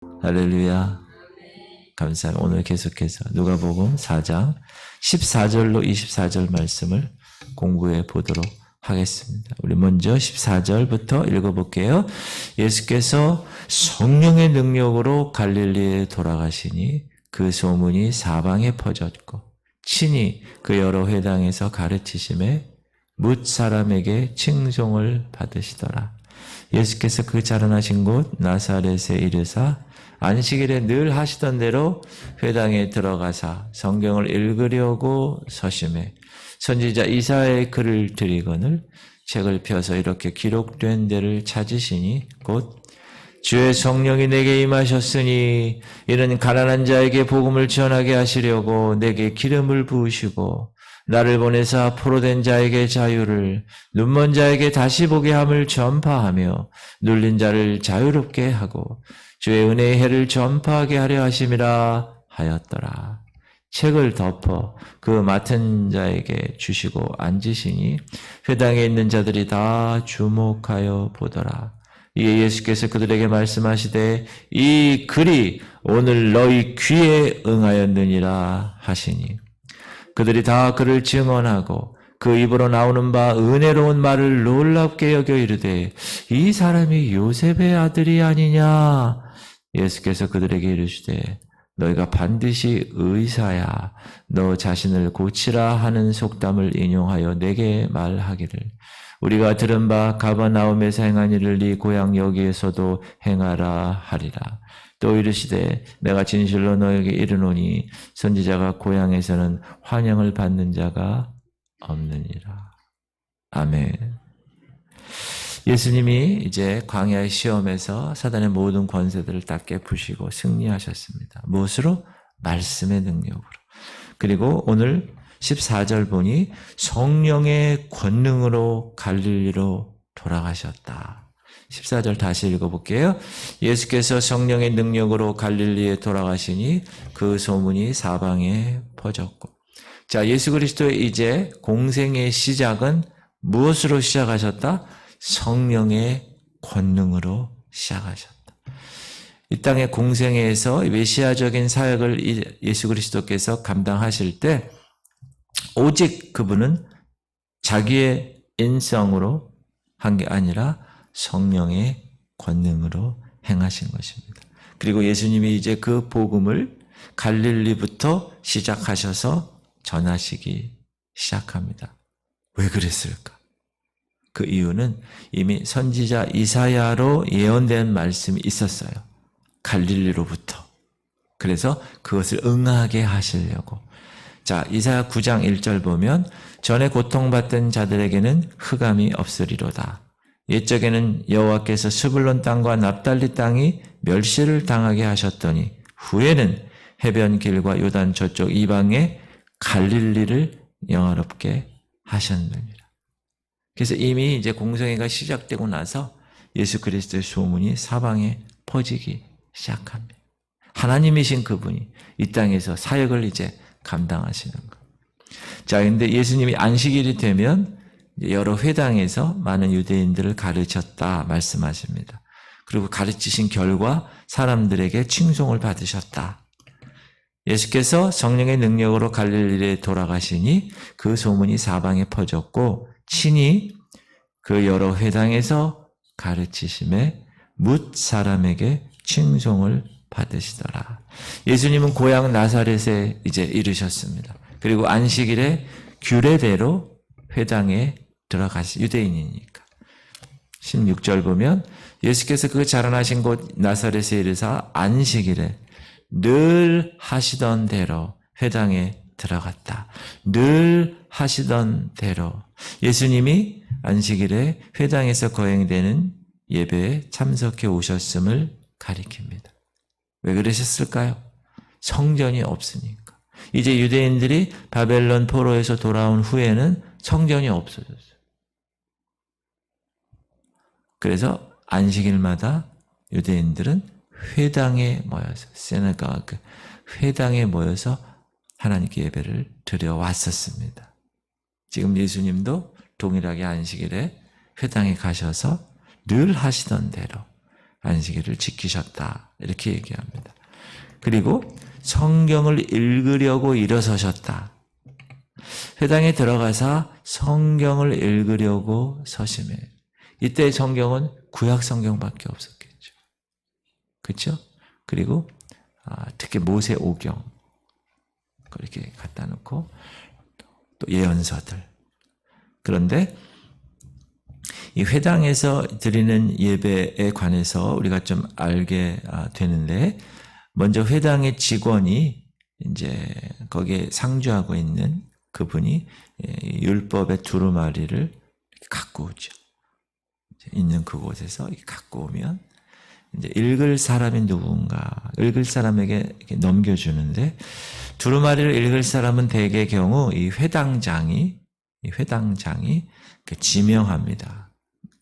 할렐루야. 감사합니다. 오늘 계속해서 누가복음 4장 14절로 24절 말씀을 공부해 보도록 하겠습니다. 우리 먼저 14절부터 읽어볼게요. 예수께서 성령의 능력으로 갈릴리에 돌아가시니 그 소문이 사방에 퍼졌고 친히 그 여러 회당에서 가르치심에 뭇 사람에게 칭송을 받으시더라. 예수께서 그 자라나신 곳 나사렛에 이르사 안식일에 늘 하시던 대로 회당에 들어가사 성경을 읽으려고 서심해 선지자 이사야의 글을 들이거늘 책을 펴서 이렇게 기록된 데를 찾으시니 곧 주의 성령이 내게 임하셨으니 이는 가난한 자에게 복음을 전하게 하시려고 내게 기름을 부으시고 나를 보내사 포로된 자에게 자유를 눈먼 자에게 다시 보게 함을 전파하며 눌린 자를 자유롭게 하고 주의 은혜의 해를 전파하게 하려 하심이라 하였더라. 책을 덮어 그 맡은 자에게 주시고 앉으시니 회당에 있는 자들이 다 주목하여 보더라. 이에 예수께서 그들에게 말씀하시되 이 글이 오늘 너희 귀에 응하였느니라 하시니 그들이 다 그를 증언하고 그 입으로 나오는 바 은혜로운 말을 놀랍게 여겨 이르되 이 사람이 요셉의 아들이 아니냐. 예수께서 그들에게 이르시되 너희가 반드시 의사야 너 자신을 고치라 하는 속담을 인용하여 내게 말하기를 우리가 들은 바 가버나움에서 행한 일을 네 고향 여기에서도 행하라 하리라. 또 이르시되 내가 진실로 너에게 이르노니 선지자가 고향에서는 환영을 받는 자가 없느니라. 아멘. 예수님이 이제 광야의 시험에서 사단의 모든 권세들을 다 깨푸시고 승리하셨습니다. 무엇으로? 말씀의 능력으로. 그리고 오늘 14절 보니 성령의 권능으로 갈릴리로 돌아가셨다. 14절 다시 읽어볼게요. 예수께서 성령의 능력으로 갈릴리에 돌아가시니 그 소문이 사방에 퍼졌고. 자, 예수 그리스도의 이제 공생의 시작은 무엇으로 시작하셨다? 성령의 권능으로 시작하셨다. 이 땅의 공생애에서 메시아적인 사역을 예수 그리스도께서 감당하실 때 오직 그분은 자기의 인성으로 한 게 아니라 성령의 권능으로 행하신 것입니다. 그리고 예수님이 이제 그 복음을 갈릴리부터 시작하셔서 전하시기 시작합니다. 왜 그랬을까? 그 이유는 이미 선지자 이사야로 예언된 말씀이 있었어요. 갈릴리로부터. 그래서 그것을 응하게 하시려고. 자, 이사야 9장 1절 보면 전에 고통받던 자들에게는 흑암이 없으리로다. 옛적에는 여호와께서 스불론 땅과 납달리 땅이 멸시를 당하게 하셨더니 후에는 해변길과 요단 저쪽 이방에 갈릴리를 영화롭게 하셨느니라. 그래서 이미 이제 공생애가 시작되고 나서 예수 그리스도의 소문이 사방에 퍼지기 시작합니다. 하나님이신 그분이 이 땅에서 사역을 이제 감당하시는 것. 자, 근데 예수님이 안식일이 되면 여러 회당에서 많은 유대인들을 가르쳤다 말씀하십니다. 그리고 가르치신 결과 사람들에게 칭송을 받으셨다. 예수께서 성령의 능력으로 갈릴리에 돌아가시니 그 소문이 사방에 퍼졌고 친히 그 여러 회당에서 가르치심에 뭇 사람에게 칭송을 받으시더라. 예수님은 고향 나사렛에 이제 이르셨습니다. 그리고 안식일에 규례대로 회당에 들어가시 유대인이니까. 16절 보면 예수께서 그 자라나신 곳 나사렛에 이르사 안식일에 늘 하시던 대로 회당에 들어갔다. 늘 하시던 대로 예수님이 안식일에 회당에서 거행되는 예배에 참석해 오셨음을 가리킵니다. 왜 그러셨을까요? 성전이 없으니까. 이제 유대인들이 바벨론 포로에서 돌아온 후에는 성전이 없어졌어요. 그래서 안식일마다 유대인들은 회당에 모여서 시너거그 회당에 모여서 하나님께 예배를 드려왔었습니다. 지금 예수님도 동일하게 안식일에 회당에 가셔서 늘 하시던 대로 안식일을 지키셨다. 이렇게 얘기합니다. 그리고 성경을 읽으려고 일어서셨다. 회당에 들어가서 성경을 읽으려고 서심해. 이때 성경은 구약 성경밖에 없었겠죠. 그렇죠? 그리고 특히 모세 오경 그렇게 갖다 놓고 또 예언서들. 그런데 이 회당에서 드리는 예배에 관해서 우리가 좀 알게 되는데, 먼저 회당의 직원이 이제 거기에 상주하고 있는 그분이 율법의 두루마리를 갖고 오죠. 있는 그곳에서 갖고 오면 이제 읽을 사람이 누군가, 읽을 사람에게 이렇게 넘겨주는데, 두루마리를 읽을 사람은 대개 경우 이 회당장이 지명합니다.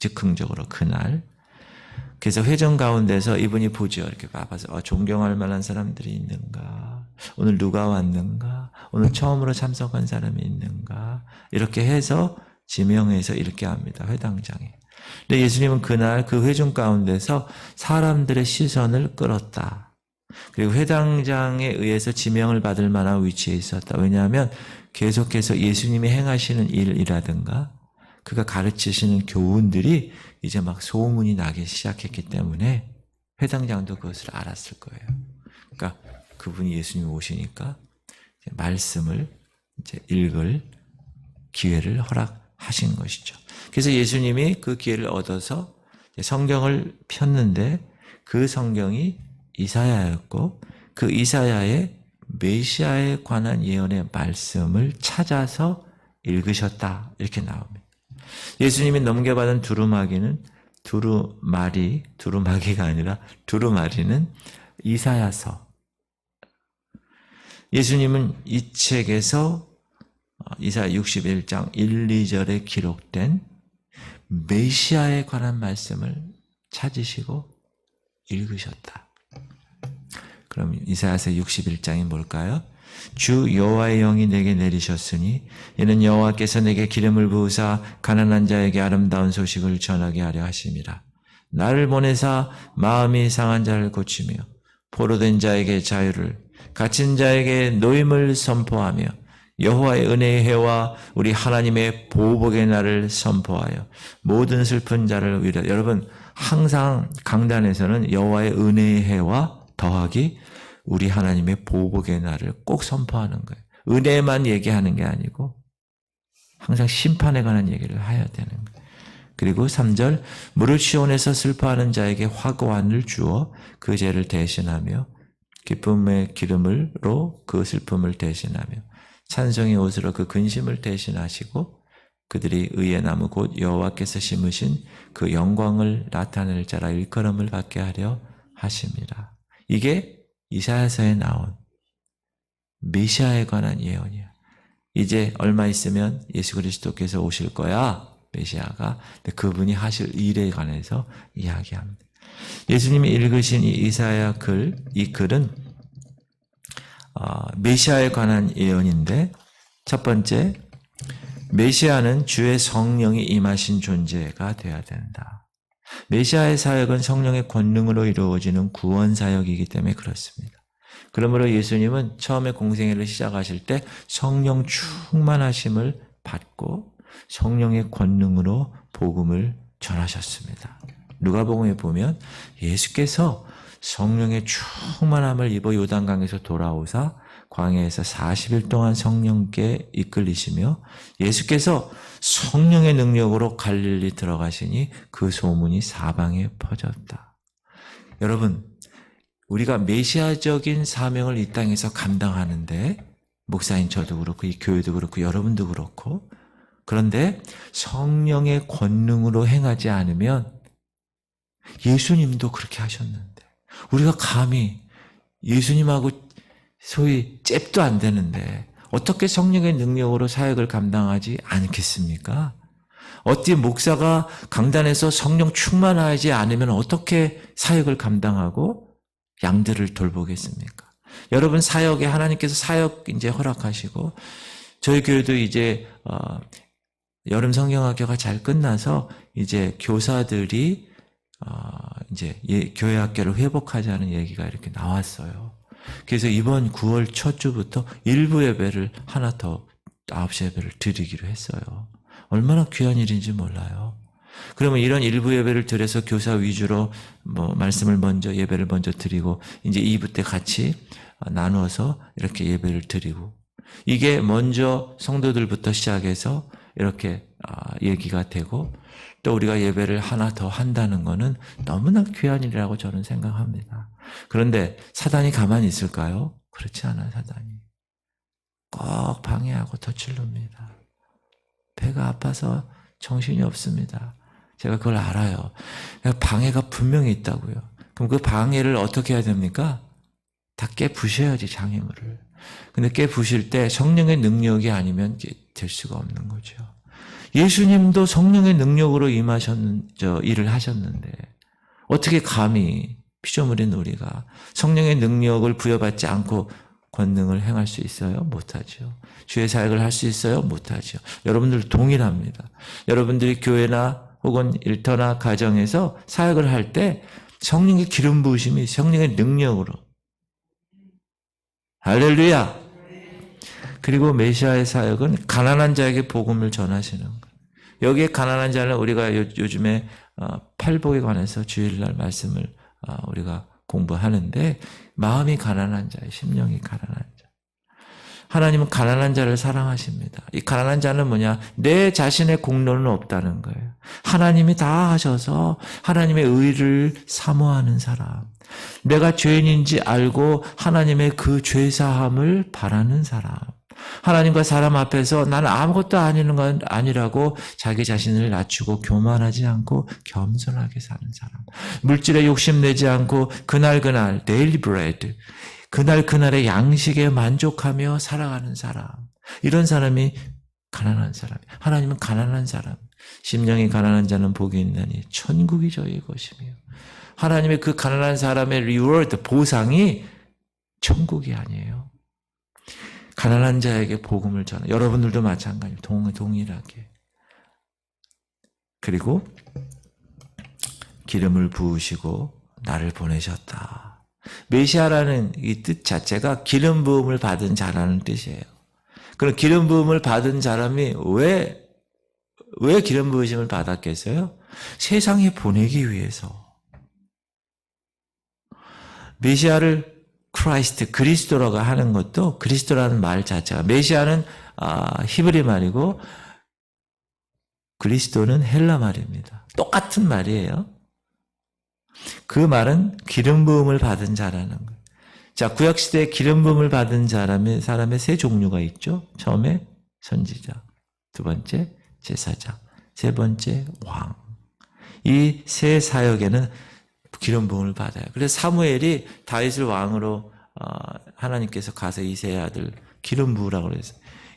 즉흥적으로 그날. 그래서 회정 가운데서 이분이 보죠. 이렇게 봐서 존경할 만한 사람들이 있는가? 오늘 누가 왔는가? 오늘 처음으로 참석한 사람이 있는가? 이렇게 해서 지명해서 읽게 합니다. 회당장이. 근데 예수님은 그날 그 회중 가운데서 사람들의 시선을 끌었다. 그리고 회당장에 의해서 지명을 받을 만한 위치에 있었다. 왜냐하면 계속해서 예수님이 행하시는 일이라든가 그가 가르치시는 교훈들이 이제 막 소문이 나기 시작했기 때문에 회당장도 그것을 알았을 거예요. 그러니까 그분이 예수님이 오시니까 이제 말씀을 이제 읽을 기회를 허락하신 것이죠. 그래서 예수님이 그 기회를 얻어서 성경을 폈는데 그 성경이 이사야였고 그 이사야의 메시아에 관한 예언의 말씀을 찾아서 읽으셨다. 이렇게 나옵니다. 예수님이 넘겨받은 두루마기가 아니라 두루마리는 이사야서. 예수님은 이 책에서 이사야 61장 1, 2절에 기록된 메시아에 관한 말씀을 찾으시고 읽으셨다. 그럼 이사야서 61장이 뭘까요? 주 여호와의 영이 내게 내리셨으니 이는 여호와께서 내게 기름을 부으사 가난한 자에게 아름다운 소식을 전하게 하려 하심이라. 나를 보내사 마음이 상한 자를 고치며 포로된 자에게 자유를, 갇힌 자에게 노임을 선포하며 여호와의 은혜의 해와 우리 하나님의 보복의 날을 선포하여 모든 슬픈 자를 위로. 여러분 항상 강단에서는 여호와의 은혜의 해와 더하기 우리 하나님의 보복의 날을 꼭 선포하는 거예요. 은혜만 얘기하는 게 아니고 항상 심판에 관한 얘기를 해야 되는 거예요. 그리고 3절 무릇 시온에서 슬퍼하는 자에게 화관을 주어 그 죄를 대신하며 기쁨의 기름으로 그 슬픔을 대신하며 찬송의 옷으로 그 근심을 대신하시고 그들이 의의 나무 곧 여호와께서 심으신 그 영광을 나타낼 자라 일컬음을 받게 하려 하십니다. 이게 이사야서에 나온 메시아에 관한 예언이야. 이제 얼마 있으면 예수 그리스도께서 오실 거야. 메시아가. 그분이 하실 일에 관해서 이야기합니다. 예수님이 읽으신 이 이사야 이 글은 메시아에 관한 예언인데, 첫 번째, 메시아는 주의 성령이 임하신 존재가 되어야 된다. 메시아의 사역은 성령의 권능으로 이루어지는 구원 사역이기 때문에 그렇습니다. 그러므로 예수님은 처음에 공생애를 시작하실 때 성령 충만하심을 받고 성령의 권능으로 복음을 전하셨습니다. 누가복음에 보면 예수께서 성령의 충만함을 입어 요단강에서 돌아오사 광야에서 40일 동안 성령께 이끌리시며 예수께서 성령의 능력으로 갈릴리 들어가시니 그 소문이 사방에 퍼졌다. 여러분, 우리가 메시아적인 사명을 이 땅에서 감당하는데 목사인 저도 그렇고 이 교회도 그렇고 여러분도 그렇고, 그런데 성령의 권능으로 행하지 않으면 예수님도 그렇게 하셨는데 우리가 감히 예수님하고 소위 잽도 안 되는데 어떻게 성령의 능력으로 사역을 감당하지 않겠습니까? 어찌 목사가 강단에서 성령 충만하지 않으면 어떻게 사역을 감당하고 양들을 돌보겠습니까? 여러분 사역에 하나님께서 사역 이제 허락하시고 저희 교회도 이제 여름 성경학교가 잘 끝나서 이제 교사들이 이제 교회 학교를 회복하자는 얘기가 이렇게 나왔어요. 그래서 이번 9월 첫 주부터 일부 예배를 하나 더 9시 예배를 드리기로 했어요. 얼마나 귀한 일인지 몰라요. 그러면 이런 일부 예배를 드려서 교사 위주로 말씀을 먼저 예배를 먼저 드리고 이제 2부 때 같이 나누어서 이렇게 예배를 드리고 이게 먼저 성도들부터 시작해서 이렇게 얘기가 되고 또 우리가 예배를 하나 더 한다는 것은 너무나 귀한 일이라고 저는 생각합니다. 그런데 사단이 가만히 있을까요? 그렇지 않아요. 사단이 꼭 방해하고 덧칠릅니다. 배가 아파서 정신이 없습니다. 제가 그걸 알아요. 방해가 분명히 있다고요. 그럼 그 방해를 어떻게 해야 됩니까? 다 깨부셔야지 장애물을. 근데 깨부실 때 성령의 능력이 아니면 될 수가 없는 거죠. 예수님도 성령의 능력으로 일을 하셨는데 어떻게 감히 피조물인 우리가 성령의 능력을 부여받지 않고 권능을 행할 수 있어요? 못하죠. 주의 사역을 할 수 있어요? 못하죠. 여러분들 동일합니다. 여러분들이 교회나 혹은 일터나 가정에서 사역을 할 때 성령의 기름 부으심이 성령의 능력으로 할렐루야. 그리고 메시아의 사역은 가난한 자에게 복음을 전하시는 거예요. 여기에 가난한 자는 우리가 요즘에 팔복에 관해서 주일날 말씀을 우리가 공부하는데 마음이 가난한 자예요. 심령이 가난한 자. 하나님은 가난한 자를 사랑하십니다. 이 가난한 자는 뭐냐? 내 자신의 공로는 없다는 거예요. 하나님이 다 하셔서 하나님의 의를 사모하는 사람. 내가 죄인인지 알고 하나님의 그 죄사함을 바라는 사람. 하나님과 사람 앞에서 나는 아무것도 아닌 건 아니라고 자기 자신을 낮추고 교만하지 않고 겸손하게 사는 사람. 물질에 욕심내지 않고 그날그날 daily bread, 그날그날의 양식에 만족하며 살아가는 사람. 이런 사람이 가난한 사람. 하나님은 가난한 사람. 심령이 가난한 자는 복이 있나니 천국이 저희 것이며. 하나님의 그 가난한 사람의 리워드, 보상이 천국이 아니에요. 가난한 자에게 복음을 전하. 여러분들도 마찬가지로 동일하게. 그리고 기름을 부으시고 나를 보내셨다. 메시아라는 이 뜻 자체가 기름 부음을 받은 자라는 뜻이에요. 그럼 기름 부음을 받은 사람이 왜 기름 부으심을 받았겠어요? 세상에 보내기 위해서. 메시아를 크라이스트, 그리스도라고 하는 것도 그리스도라는 말 자체가 메시아는 히브리 말이고 그리스도는 헬라 말입니다. 똑같은 말이에요. 그 말은 기름 부음을 받은 자라는 거예요. 자, 구약 시대에 기름 부음을 받은 사람의 세 종류가 있죠. 처음에 선지자, 두 번째 제사장, 세 번째 왕. 이 세 사역에는 기름 부음을 받아요. 그래서 사무엘이 다윗을 왕으로 하나님께서 가서 이새의 아들 기름 부으라고 그래서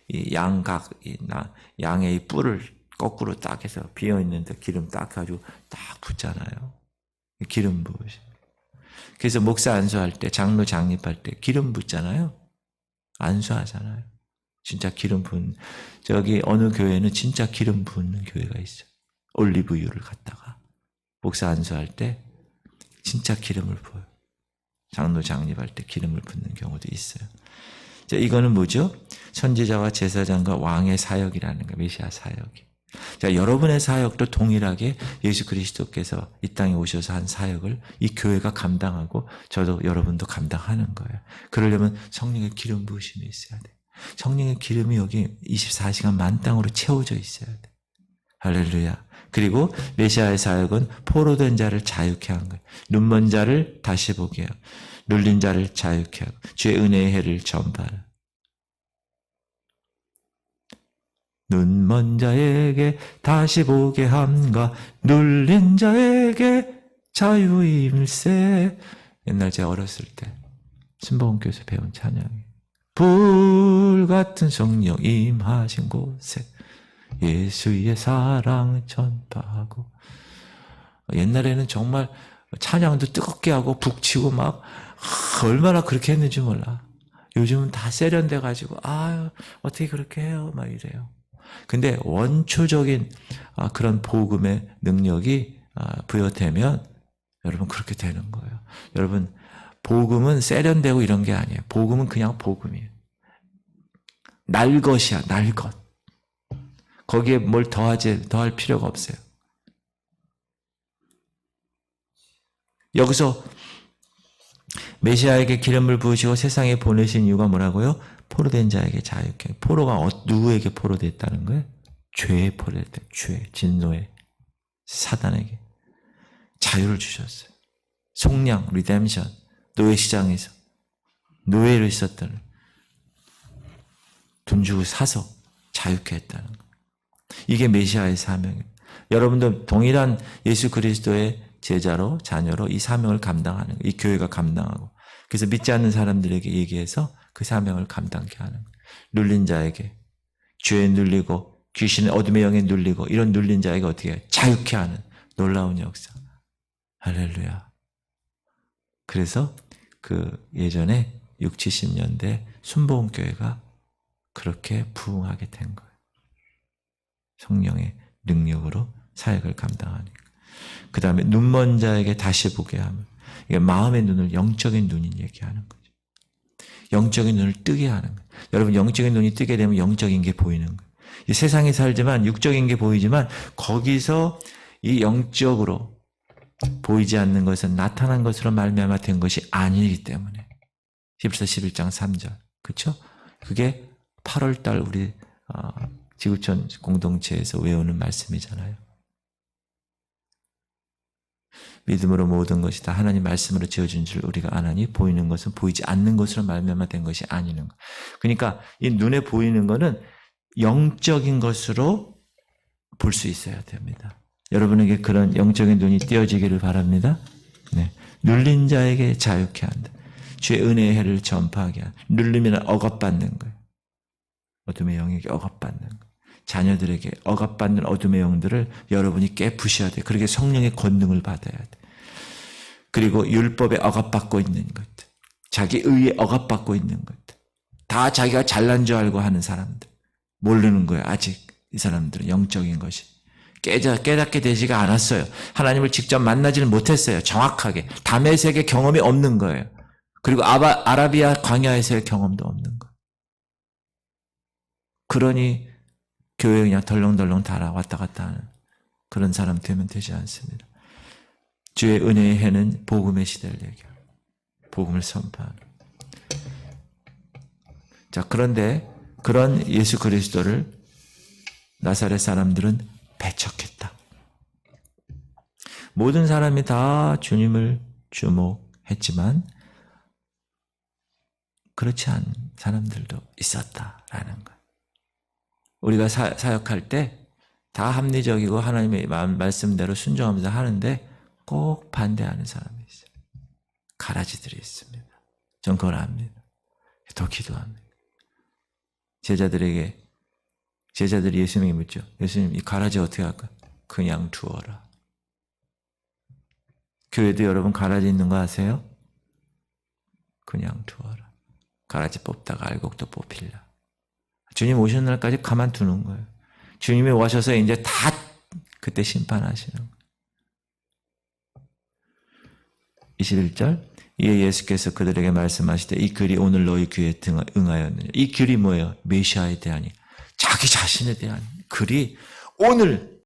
이 양의 이 뿔을 거꾸로 딱 해서 비어 있는데 기름 딱 가지고 딱 붓잖아요. 기름 부으시. 그래서 목사 안수할 때 장로 장립할 때 기름 붓잖아요. 안수하잖아요. 진짜 기름 부은 저기 어느 교회는 진짜 기름 부는 교회가 있어요. 올리브유를 갖다가 목사 안수할 때 진짜 기름을 부어요. 장로 장립할 때 기름을 붓는 경우도 있어요. 자, 이거는 뭐죠? 선지자와 제사장과 왕의 사역이라는 거예요. 메시아 사역이. 자, 여러분의 사역도 동일하게 예수 그리스도께서 이 땅에 오셔서 한 사역을 이 교회가 감당하고 저도 여러분도 감당하는 거예요. 그러려면 성령의 기름 부으심이 있어야 돼요. 성령의 기름이 여기 24시간 만땅으로 채워져 있어야 돼요. 할렐루야. 그리고 메시아의 사역은 포로된 자를 자유케 한 거예요. 눈먼 자를 다시 보게 하고 눌린 자를 자유케 하고 주의 은혜의 해를 전파하라. 눈먼 자에게 다시 보게 함과 눌린 자에게 자유임세. 옛날 제가 어렸을 때 신봉교에서 배운 찬양이 불같은 성령 임하신 곳에 예수의 사랑 전파하고. 옛날에는 정말 찬양도 뜨겁게 하고 북치고 막 얼마나 그렇게 했는지 몰라. 요즘은 다 세련돼 가지고 어떻게 그렇게 해요 막 이래요. 근데 원초적인 그런 복음의 능력이 부여되면 여러분 그렇게 되는 거예요. 여러분 복음은 세련되고 이런 게 아니에요. 복음은 그냥 복음이에요. 날 것이야, 날 것. 거기에 뭘 더할 필요가 없어요. 여기서 메시아에게 기름을 부으시고 세상에 보내신 이유가 뭐라고요? 포로된 자에게 자유케. 포로가 누구에게 포로됐다는 거예요? 죄에 포로됐다. 죄, 진노에, 사단에게 자유를 주셨어요. 속량, 리뎀션, 노예 시장에서 노예로 있었던 돈 주고 사서 자유케 했다는 거예요. 이게 메시아의 사명이에요. 여러분도 동일한 예수 그리스도의 제자로, 자녀로 이 사명을 감당하는 거예요. 이 교회가 감당하고. 그래서 믿지 않는 사람들에게 얘기해서 그 사명을 감당케 하는 거예요. 눌린 자에게, 죄에 눌리고 귀신의 어둠의 영에 눌리고 이런 눌린 자에게 어떻게 해요? 자유케 하는 놀라운 역사. 할렐루야. 그래서 그 예전에 60, 70년대 순복음교회가 그렇게 부흥하게 된 거예요. 성령의 능력으로 사역을 감당하니까. 그 다음에 눈먼 자에게 다시 보게 하면, 이게 마음의 눈을 영적인 눈이 얘기하는 거죠. 영적인 눈을 뜨게 하는 거예요. 여러분 영적인 눈이 뜨게 되면 영적인 게 보이는 거예요. 이 세상에 살지만 육적인 게 보이지만 거기서 이 영적으로 보이지 않는 것은 나타난 것으로 말미암아 된 것이 아니기 때문에. 히브리서 11장 3절. 그렇죠? 그게 8월달 우리 지구촌 공동체에서 외우는 말씀이잖아요. 믿음으로 모든 것이 다 하나님 말씀으로 지어진 줄 우리가 아나니 보이는 것은 보이지 않는 것으로 말미암아 된 것이 아니는 것. 그러니까 이 눈에 보이는 것은 영적인 것으로 볼 수 있어야 됩니다. 여러분에게 그런 영적인 눈이 띄어지기를 바랍니다. 네. 눌린 자에게 자유케 한다. 주의 은혜의 해를 전파하게 한다. 눌리면 억압받는 거예요. 어둠의 영에게 억압받는 거예요. 자녀들에게 억압받는 어둠의 영들을 여러분이 깨부셔야 돼요. 그렇게 성령의 권능을 받아야 돼요. 그리고 율법에 억압받고 있는 것들, 자기 의에 억압받고 있는 것들, 다 자기가 잘난 줄 알고 하는 사람들, 모르는 거예요. 아직 이 사람들은 영적인 것이 깨닫게 되지가 않았어요. 하나님을 직접 만나지는 못했어요. 정확하게 다메섹의 경험이 없는 거예요. 그리고 아라비아 광야에서의 경험도 없는 거예요. 그러니 교회에 그냥 덜렁덜렁 달아 왔다 갔다 하는 그런 사람 되면 되지 않습니다. 주의 은혜의 해는 복음의 시대를 얘기하고 복음을 선포하는. 자, 그런데 그런 예수 그리스도를 나사렛 사람들은 배척했다. 모든 사람이 다 주님을 주목했지만 그렇지 않은 사람들도 있었다라는 것. 우리가 사역할 때 다 합리적이고 하나님의 말씀대로 순종하면서 하는데 꼭 반대하는 사람이 있어요. 가라지들이 있습니다. 전 그걸 압니다. 더 기도합니다. 제자들이 예수님에게 묻죠. 예수님, 이 가라지 어떻게 할까? 그냥 두어라. 교회도 여러분 가라지 있는 거 아세요? 그냥 두어라. 가라지 뽑다가 알곡도 뽑힐라. 주님 오시는 날까지 가만두는 거예요. 주님이 오셔서 이제 다 그때 심판하시는 거예요. 21절 이에 예수께서 그들에게 말씀하시되 이 글이 오늘 너희 귀에 응하였느냐. 이 글이 뭐예요? 메시아에 대한 자기 자신에 대한 글이 오늘